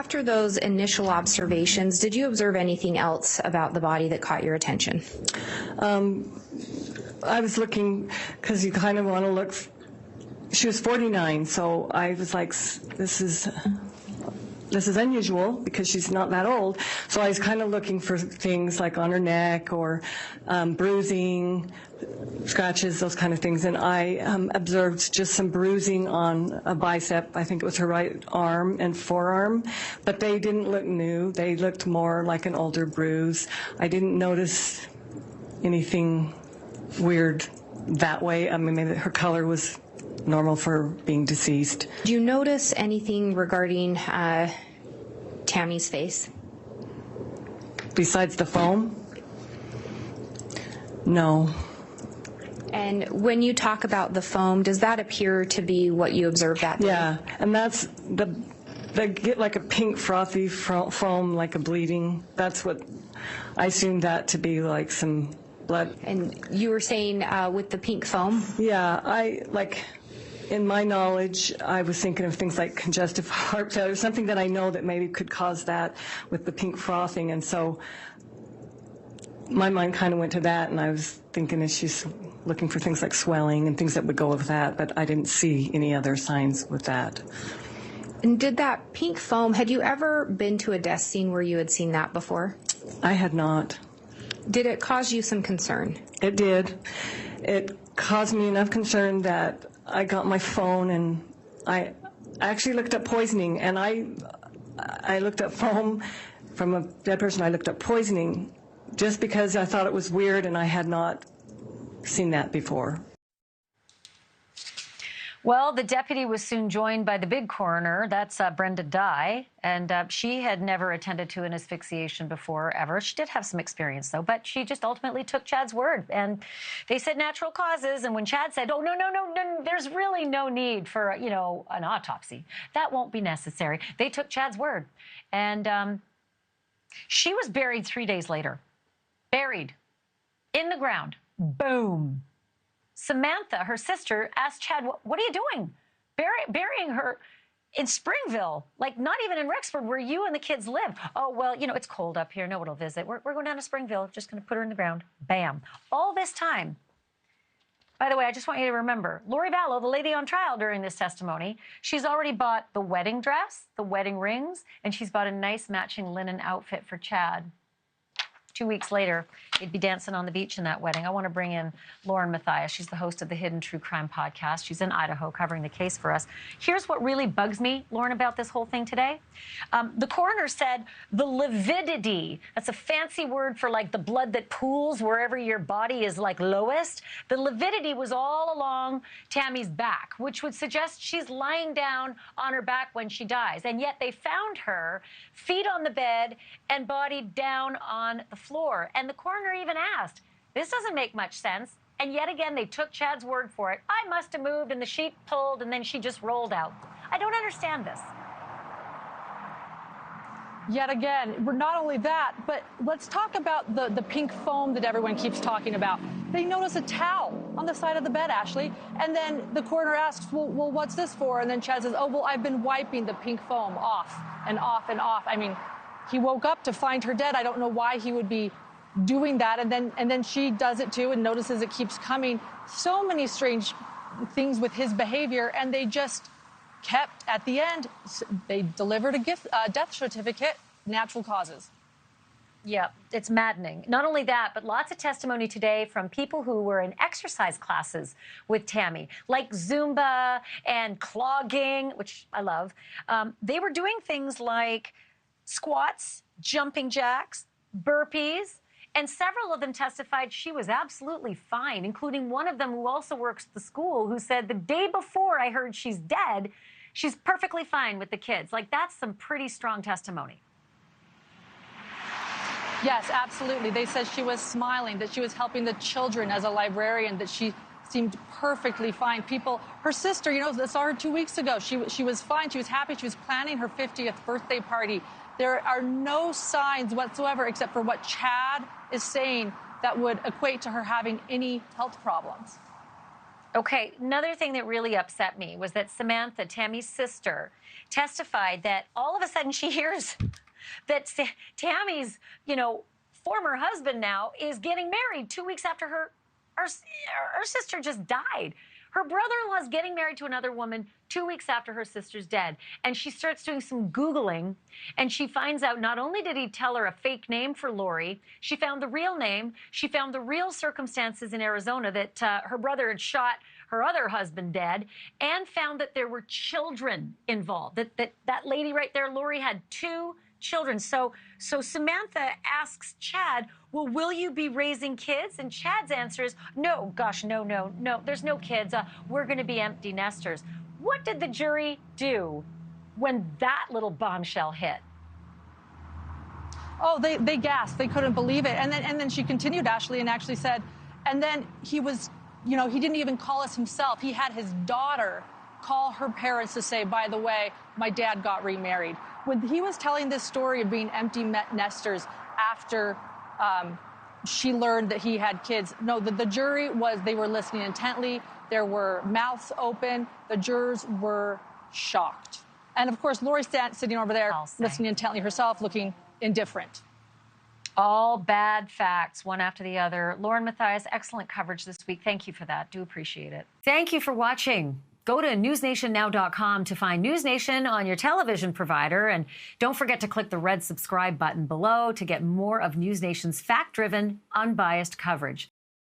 after those initial observations, did you observe anything else about the body that caught your attention? I was looking, because you kind of want to look, she was 49, so I was like, this is unusual because she's not that old. So I was kind of looking for things like on her neck or bruising, scratches, those kind of things. And I observed just some bruising on a bicep. I think it was her right arm and forearm, but they didn't look new. They looked more like an older bruise. I didn't notice anything weird that way. I mean, maybe her color was normal for being deceased. Do you notice anything regarding Tammy's face? Besides the foam? No. And when you talk about the foam, does that appear to be what you observed that day? Yeah, and that's they get like a pink frothy foam, like a bleeding. That's what I assumed that to be, like some blood. And you were saying with the pink foam? Yeah, in my knowledge, I was thinking of things like congestive heart failure, something that I know that maybe could cause that with the pink frothing. And so my mind kind of went to that, and I was thinking that she's looking for things like swelling and things that would go with that, but I didn't see any other signs with that. And did that pink foam, had you ever been to a death scene where you had seen that before? I had not. Did it cause you some concern? It did. It caused me enough concern that I got my phone and I actually looked up poisoning, and I looked up foam from a dead person. I looked up poisoning just because I thought it was weird and I had not seen that before. Well, the deputy was soon joined by the big coroner. That's Brenda Dye, and she had never attended to an asphyxiation before, ever. She did have some experience, though, but she just ultimately took Chad's word, and they said natural causes, and when Chad said, oh, no, there's really no need for, an autopsy. That won't be necessary. They took Chad's word, and she was buried 3 days later. Buried in the ground. Boom. Samantha, her sister, asked Chad, what are you doing? Burying her in Springville, like not even in Rexford, where you and the kids live. Oh, well, it's cold up here. No one will visit. We're going down to Springville. Just going to put her in the ground. Bam. All this time. By the way, I just want you to remember, Lori Vallow, the lady on trial during this testimony, she's already bought the wedding dress, the wedding rings, and she's bought a nice matching linen outfit for Chad. 2 weeks later, he'd be dancing on the beach in that wedding. I want to bring in Lauren Matthias. She's the host of the Hidden True Crime podcast. She's in Idaho covering the case for us. Here's what really bugs me, Lauren, about this whole thing today. The coroner said the lividity, that's a fancy word for like the blood that pools wherever your body is like lowest. The lividity was all along Tammy's back, which would suggest she's lying down on her back when she dies. And yet they found her feet on the bed and body down on the floor. And the coroner even asked, this doesn't make much sense. And yet again, they took Chad's word for it. I must have moved and the sheet pulled and then she just rolled out. I don't understand this. Yet again, not only that, but let's talk about the pink foam that everyone keeps talking about. They notice a towel on the side of the bed, Ashleigh, and then the coroner asks, well, what's this for? And then Chad says, oh, well, I've been wiping the pink foam off and off and off. I mean, he woke up to find her dead. I don't know why he would be doing that. And then she does it too and notices it keeps coming. So many strange things with his behavior, and they just kept, at the end, they delivered a death certificate, natural causes. Yeah, it's maddening. Not only that, but lots of testimony today from people who were in exercise classes with Tammy, like Zumba and clogging, which I love. They were doing things like squats, jumping jacks, burpees, and several of them testified she was absolutely fine, including one of them who also works at the school, who said the day before I heard she's dead, she's perfectly fine with the kids. Like, that's some pretty strong testimony. Yes, absolutely. They said she was smiling, that she was helping the children as a librarian, that she seemed perfectly fine. Her sister, I saw her 2 weeks ago. She was fine. She was happy. She was planning her 50th birthday party. There are no signs whatsoever, except for what Chad is saying, that would equate to her having any health problems. Okay, another thing that really upset me was that Samantha, Tammy's sister, testified that all of a sudden she hears that Tammy's, former husband now is getting married 2 weeks after her sister just died. Her brother-in-law is getting married to another woman 2 weeks after her sister's dead. And she starts doing some Googling, and she finds out not only did he tell her a fake name for Lori, she found the real name, she found the real circumstances in Arizona that her brother had shot her other husband dead, and found that there were children involved. That lady right there, Lori, had 2 children. So Samantha asks Chad, well, will you be raising kids? And Chad's answer is, no, gosh, no, there's no kids. We're going to be empty nesters. What did the jury do when that little bombshell hit? Oh, they gasped. They couldn't believe it. And then she continued, Ashleigh, and actually said, and then he was, he didn't even call us himself. He had his daughter call her parents to say, by the way, my dad got remarried. When he was telling this story of being empty nesters after she learned that he had kids, no, the jury they were listening intently. There were mouths open. The jurors were shocked. And of course, Lori's sitting over there listening intently herself, looking indifferent. All bad facts, one after the other. Lauren, Matthias, excellent coverage this week. Thank you for that. Do appreciate it. Thank you for watching. Go to newsnationnow.com to find NewsNation on your television provider. And don't forget to click the red subscribe button below to get more of NewsNation's fact-driven, unbiased coverage.